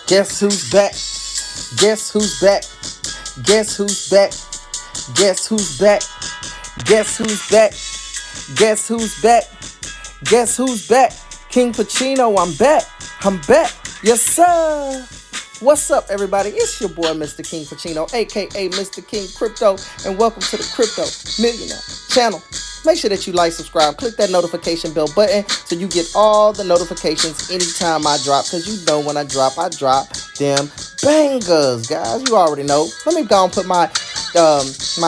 Guess who's back? Guess who's back? Guess who's back? Guess who's back? Guess who's back? Guess who's back? Guess who's back? KingPachino, I'm back. I'm back. Yes, sir. What's up, everybody? It's your boy, Mr. KingPachino, aka Mr. King Crypto, and welcome to the Crypto Millionaire channel. Make sure that you like, subscribe, click that notification bell button so you get all the notifications anytime I drop, because you know when I drop them bangers, guys. You already know. Let me go and put my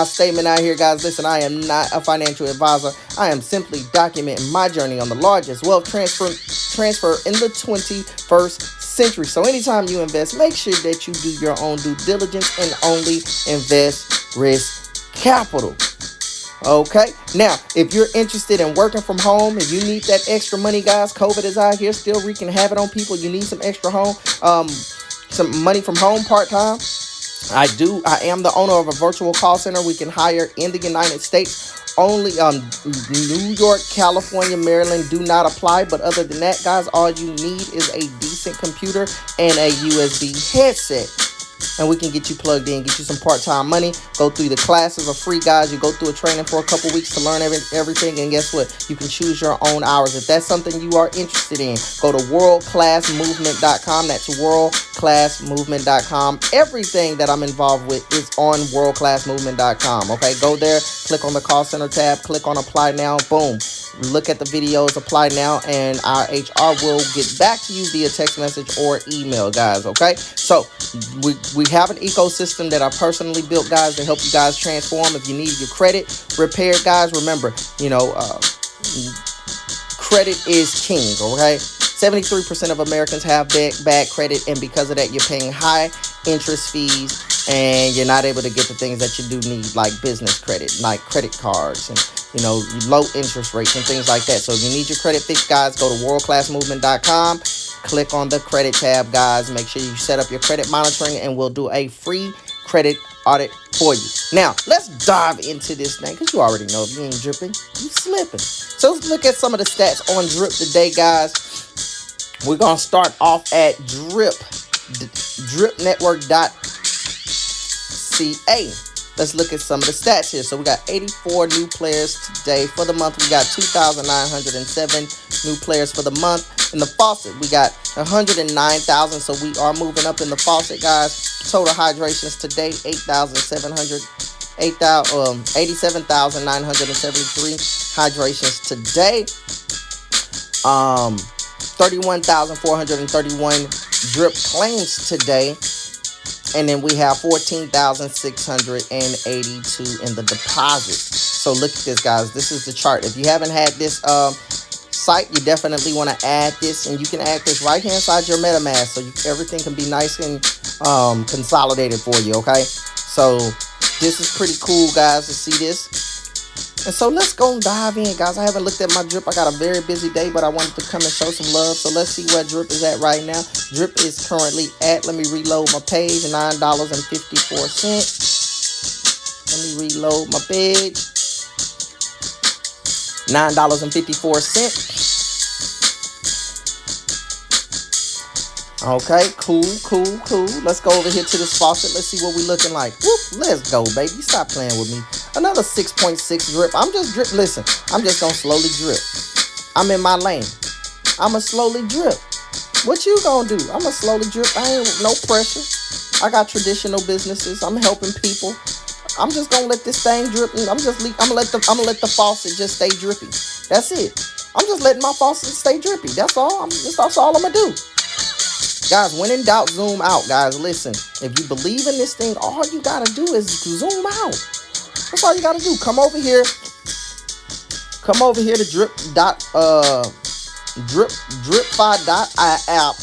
statement out here, guys. Listen, I am not a financial advisor. I am simply documenting my journey on the largest wealth transfer in the 21st century. So anytime you invest, make sure that you do your own due diligence and only invest risk capital. Okay, now if you're interested in working from home and you need that extra money, guys, COVID is out here still wreaking havoc on people. You need some extra some money from home part-time. I am the owner of a virtual call center we can hire in the United States. Only New York, California, Maryland do not apply. But other than that, guys, all you need is a decent computer and a USB headset. And we can get you plugged in, get you some part-time money, go through the classes are free, guys. You go through a training for a couple weeks to learn everything. And guess what? You can choose your own hours. If that's something you are interested in, go to worldclassmovement.com. That's worldclassmovement.com. Everything that I'm involved with is on worldclassmovement.com. Okay, go there, click on the call center tab, click on apply now, boom. Look at the videos, apply now, and our HR will get back to you via text message or email, guys. Okay, so we have an ecosystem that I personally built, guys, to help you guys transform. If you need your credit repaired, guys, remember, credit is king. Okay, 73% of Americans have bad credit, and because of that, you're paying high interest fees, and you're not able to get the things that you do need, like business credit, like credit cards, and low interest rates and things like that. So if you need your credit fixed, guys, go to worldclassmovement.com. Click on the credit tab, guys. Make sure you set up your credit monitoring, and we'll do a free credit audit for you. Now, let's dive into this thing, because you already know if you ain't dripping, you slipping. So let's look at some of the stats on Drip today, guys. We're going to start off at dripnetwork.ca. Let's look at some of the stats here. So we got 84 new players today. For the month, we got 2,907 new players for the month. In the faucet, we got 109,000. So we are moving up in the faucet, guys. Total hydrations today, 87,973 hydrations today. 31,431 drip claims today. And then we have 14,682 in the deposits. So look at this, guys. This is the chart. If you haven't had this site, you definitely want to add this. And you can add this right here inside your Metamask, so everything can be nice and consolidated for you, okay? So this is pretty cool, guys, to see this. And so let's go and dive in, guys. I haven't looked at my drip. I got a very busy day, but I wanted to come and show some love. So let's see where drip is at right now. Drip is currently at, let me reload my page, $9.54. Let me reload my page. $9.54. Okay, cool. Let's go over here to this faucet. Let's see what we looking like. Whoop, let's go, baby. Stop playing with me. Another 6.6 drip. I'm just drip. Listen, I'm just gonna slowly drip. I'm in my lane. I'ma slowly drip. What you gonna do? I'ma slowly drip. I ain't no pressure. I got traditional businesses. I'm helping people. I'm just gonna let this thing drip. I'm gonna let the faucet just stay drippy. That's it. I'm just letting my faucet stay drippy. That's all. That's all I'm gonna do. Guys, when in doubt, zoom out. Guys, listen. If you believe in this thing, all you gotta do is zoom out. That's all you gotta do. Come over here to dripfi.app.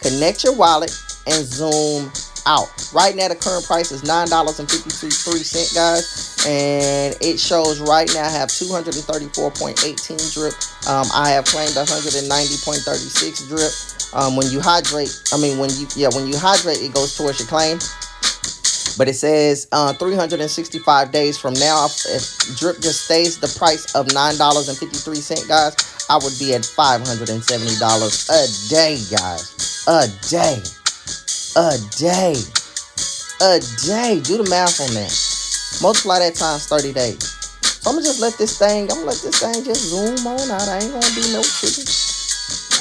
Connect your wallet and zoom out. Right now, the current price is $9.53, guys. And it shows right now I have 234.18 drip. I have claimed 190.36 drip. When you hydrate, it goes towards your claim. But it says 365 days from now, if drip just stays the price of $9.53, guys, I would be at $570 a day, guys. A day. A day. A day. Do the math on that. Multiply that times 30 days. So I'm gonna just let this thing just zoom on out. I ain't gonna do no tripping.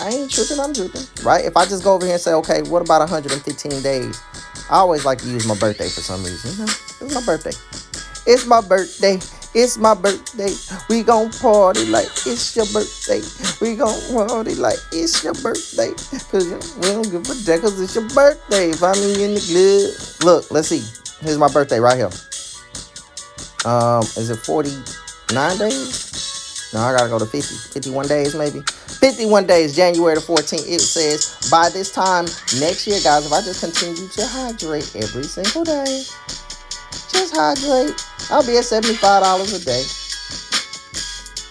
I ain't tripping, I'm dripping. Right? If I just go over here and say, okay, what about 115 days? I always like to use my birthday for some reason. You know, it's my birthday. It's my birthday. It's my birthday. We gon' party like it's your birthday. We gon' party like it's your birthday. Cause you know, we don't give a damn cause it's your birthday. Find me in the club. Look, let's see. Here's my birthday right here. Is it 49 days? No, I gotta go to 50. 51 days maybe. 51 days, January the 14th. It says by this time next year, guys, if I just continue to hydrate every single day, just hydrate, I'll be at $75 a day.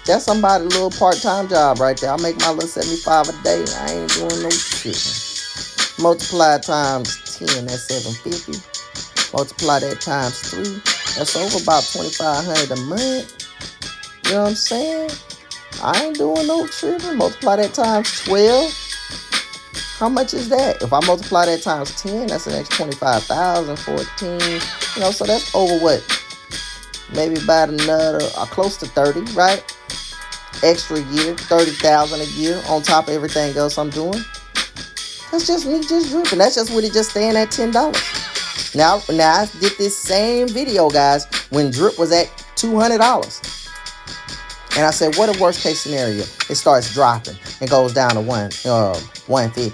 That's somebody's little part-time job right there. I'll make my little 75 a day. I ain't doing no shit. Multiply times 10, that's 750. Multiply that times 3. That's over about $2,500 a month. You know what I'm saying? I ain't doing no tripping. Multiply that times 12. How much is that? If I multiply that times 10, that's an extra 25,000, 14. You know, so that's over what? Maybe about another, close to 30, right? Extra year, 30,000 a year on top of everything else I'm doing. That's just me just dripping. That's just with it just staying at $10. Now I did this same video, guys, when drip was at $200. And I said, what a worst case scenario? It starts dropping. It goes down to 150.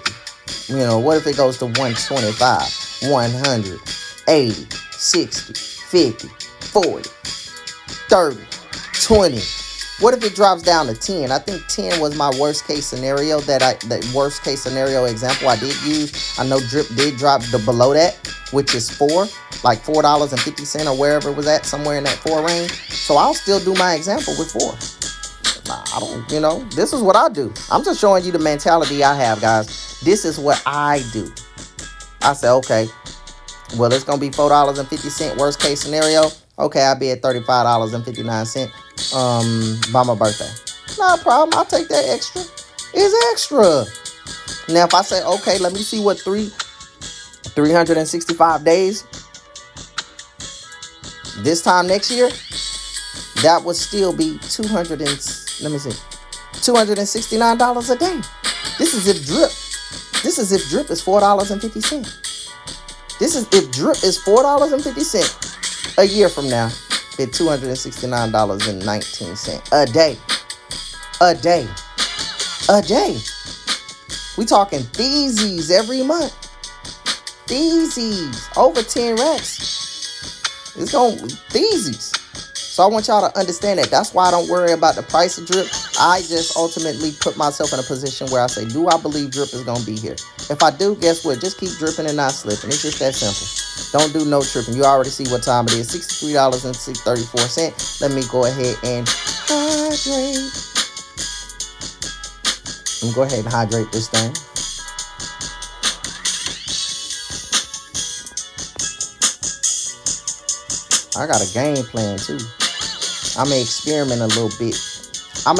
You know, what if it goes to 125, 100, 80, 60, 50, 40, 30, 20? What if it drops down to 10? I think 10 was my worst case scenario the worst case scenario example I did use. I know drip did drop below that, which is like $4.50 or wherever it was at, somewhere in that 4 range. So I'll still do my example with 4. I don't, you know, this is what I do. I'm just showing you the mentality I have, guys. This is what I do. I say, okay, well, it's going to be $4.50 worst case scenario. Okay, I'll be at $35.59 by my birthday. No problem. I'll take that extra. It's extra. Now, if I say, okay, let me see what 365 days this time next year, that would still be $269 a day. This is if drip is $4.50. This is if drip is $4.50 a year from now. It's $269.19 a day. A day. We talking theesies every month. Theesies. Over 10 racks. It's going theesies. So I want y'all to understand that. That's why I don't worry about the price of drip. I just ultimately put myself in a position where I say, do I believe drip is going to be here? If I do, guess what? Just keep dripping and not slipping. It's just that simple. Don't do no tripping. You already see what time it is. $63.34. Let me go ahead and hydrate. Let me go ahead and hydrate this thing. I got a game plan too. I'm going to experiment a little bit. I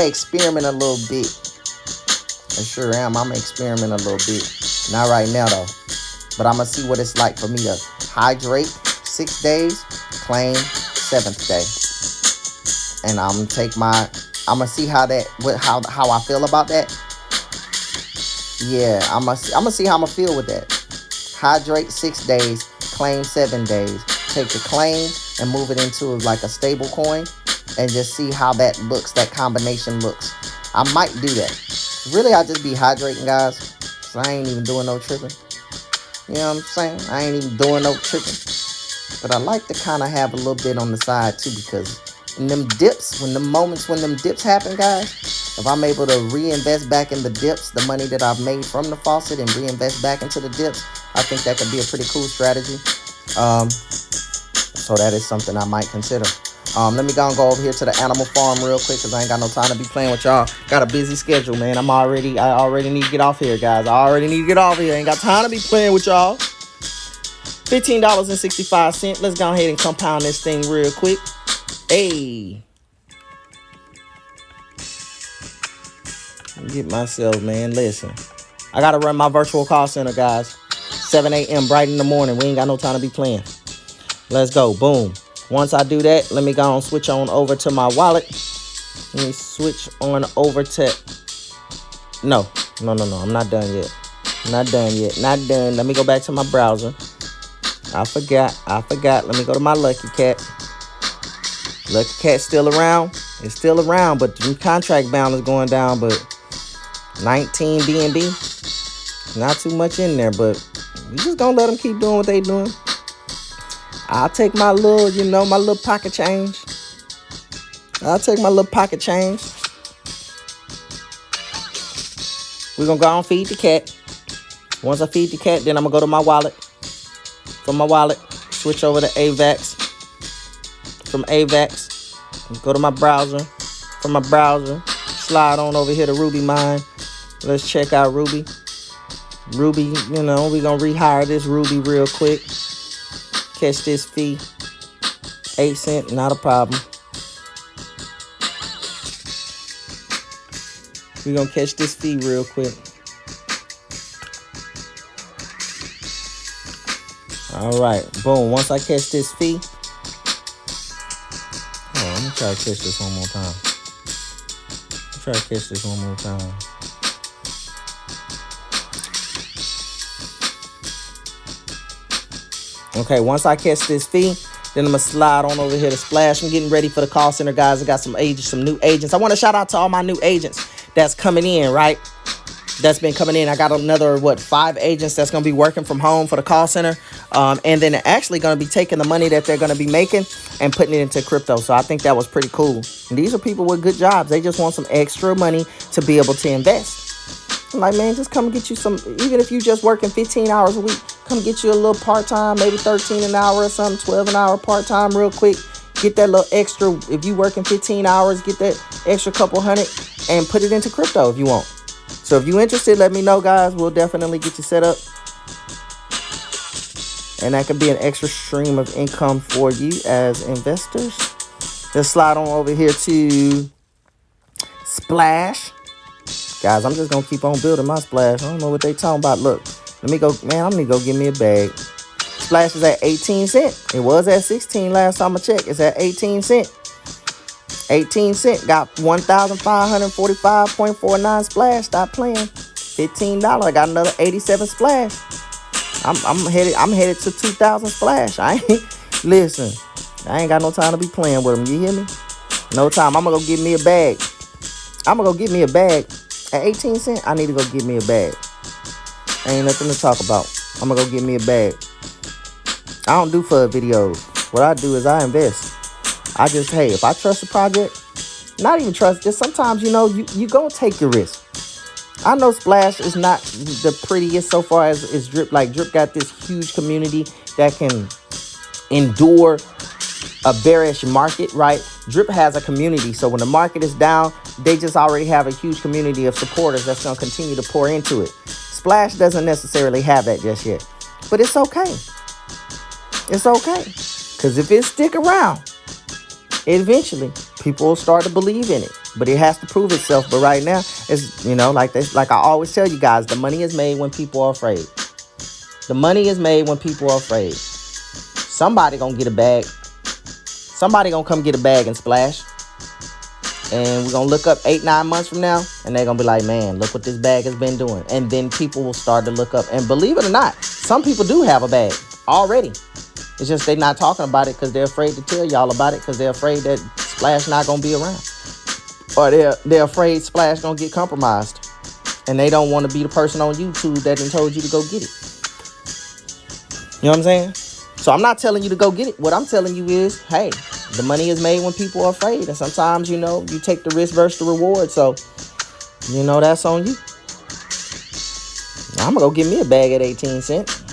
sure am. I'm going to experiment a little bit. Not right now, though. But I'm going to see what it's like for me to hydrate 6 days, claim 7th day. And I'm going to take I'm going to see how I feel about that. Yeah, I'm going to see how I'm going to feel with that. Hydrate 6 days, claim 7 days. Take the claim and move it into like a stable coin. And just see how that looks, that combination looks. I might do that. Really, I just be hydrating, guys. So I ain't even doing no tripping. You know what I'm saying? I ain't even doing no tripping. But I like to kind of have a little bit on the side, too. Because in them dips, when them dips happen, guys, if I'm able to reinvest back in the dips, the money that I've made from the faucet and reinvest back into the dips, I think that could be a pretty cool strategy. So that is something I might consider. Let me go over here to the animal farm real quick because I ain't got no time to be playing with y'all. Got a busy schedule, man. I already need to get off here, guys. Ain't got time to be playing with y'all. $15.65. Let's go ahead and compound this thing real quick. Hey. Get myself, man. Listen. I got to run my virtual call center, guys. 7 a.m. bright in the morning. We ain't got no time to be playing. Let's go. Boom. Once I do that, let me go and switch on over to my wallet. Let me switch on over to... No. I'm not done yet. Not done. Let me go back to my browser. I forgot. Let me go to my Lucky Cat. Lucky Cat's still around. It's still around, but the contract balance is going down. But 19 BNB, not too much in there. But we just gonna let them keep doing what they doing. I'll take my little, my little pocket change. We're gonna go and feed the cat. Once I feed the cat, then I'm gonna go to my wallet. From my wallet, switch over to AVAX. From AVAX, go to my browser. From my browser, slide on over here to Ruby Mine. Let's check out Ruby. Ruby, we're gonna rehire this Ruby real quick. Catch this fee. 8 cents, not a problem. We're gonna catch this fee real quick. All right, boom. Once I catch this fee, let me try to catch this one more time. Okay, once I catch this fee, then I'm gonna slide on over here to Splash. I'm getting ready for the call center, guys. I got some new agents. I want to shout out to all my new agents that's coming in, right? That's been coming in. I got another, 5 agents that's going to be working from home for the call center. And then they're actually going to be taking the money that they're going to be making and putting it into crypto. So I think that was pretty cool. And these are people with good jobs. They just want some extra money to be able to invest. I'm like, man, just come get you some, even if you just working 15 hours a week, come get you a little part-time, maybe 13 an hour or something, 12 an hour part-time real quick. Get that little extra, if you working 15 hours, get that extra couple hundred and put it into crypto if you want. So if you're interested, let me know, guys. We'll definitely get you set up. And that could be an extra stream of income for you as investors. Let's slide on over here to Splash. Guys, I'm just going to keep on building my Splash. I don't know what they talking about. Look, let me go. Man, I'm going to go get me a bag. Splash is at 18 cents. It was at 16 last time I checked. It's at 18 cents. 18 cents. Got 1,545.49 Splash. Stop playing. $15. I got another 87 Splash. I'm headed to 2,000 Splash. Listen. I ain't got no time to be playing with them. You hear me? No time. I'm gonna go get me a bag. At 18 cents, I need to go get me a bag. Ain't nothing to talk about. I'm gonna go get me a bag. I don't do FUD videos. What I do is I invest. I just, hey, if I trust a project, not even trust, just sometimes, you gonna take your risk. I know Splash is not the prettiest so far as Drip. Like, Drip got this huge community that can endure a bearish market, right? Drip has a community. So when the market is down, they just already have a huge community of supporters that's going to continue to pour into it. Splash doesn't necessarily have that just yet. But it's okay. It's okay. Because if it stick around, eventually people will start to believe in it. But it has to prove itself. But right now, it's, like I always tell you guys, the money is made when people are afraid. The money is made when people are afraid. Somebody gonna get a bag. Somebody gonna come get a bag and Splash. And we're gonna look up 8-9 months from now, and they're gonna be like, man, look what this bag has been doing. And then people will start to look up. And believe it or not, some people do have a bag already. It's just they're not talking about it because they're afraid to tell y'all about it, because they're afraid that Splash not gonna be around. Or they're afraid Splash gonna get compromised. And they don't want to be the person on YouTube that done told you to go get it. You know what I'm saying? So I'm not telling you to go get it. What I'm telling you is, hey, the money is made when people are afraid. And sometimes, you take the risk versus the reward. So, that's on you. I'm going to go get me a bag at 18 cents.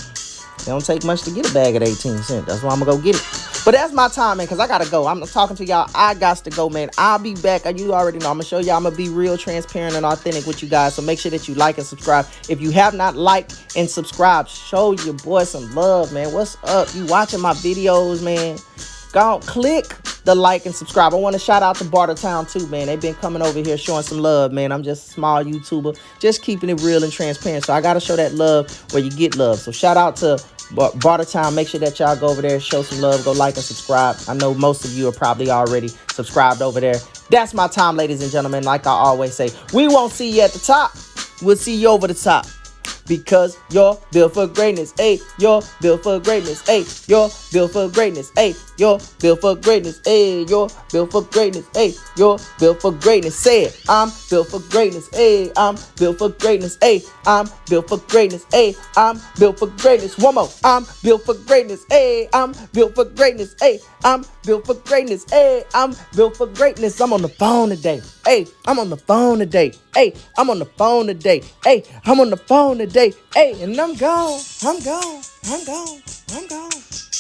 It don't take much to get a bag at 18 cents. That's why I'm going to go get it. But that's my time, man, because I got to go. I'm talking to y'all. I got to go, man. I'll be back. You already know. I'm going to show y'all. I'm going to be real transparent and authentic with you guys. So make sure that you like and subscribe. If you have not liked and subscribed, show your boy some love, man. What's up? You watching my videos, man? Go on, click the like and subscribe. I want to shout out to Bartertown too, man. They've been coming over here showing some love, man. I'm just a small YouTuber, just keeping it real and transparent. So I got to show that love where you get love. So shout out to Bartertown. Make sure that y'all go over there, show some love, go like and subscribe. I know most of you are probably already subscribed over there. That's my time, ladies and gentlemen. Like I always say, we won't see you at the top. We'll see you over the top. Because you're built for greatness, ayy. You're built for greatness, ayy. You're built for greatness, ayy. You're built for greatness, ayy. You're built for greatness, ayy. You're built for greatness. Say it. I'm built for greatness, ayy. I'm built for greatness, ayy. I'm built for greatness, ayy. I'm built for greatness. One more. I'm built for greatness, ayy. I'm built for greatness, ayy. I'm built for greatness, ayy. I'm built for greatness. I'm on the phone today, ayy. I'm on the phone today, ayy. I'm on the phone today, ayy. I'm on the phone today, ayy. And I'm gone. I'm gone. I'm gone. I'm gone.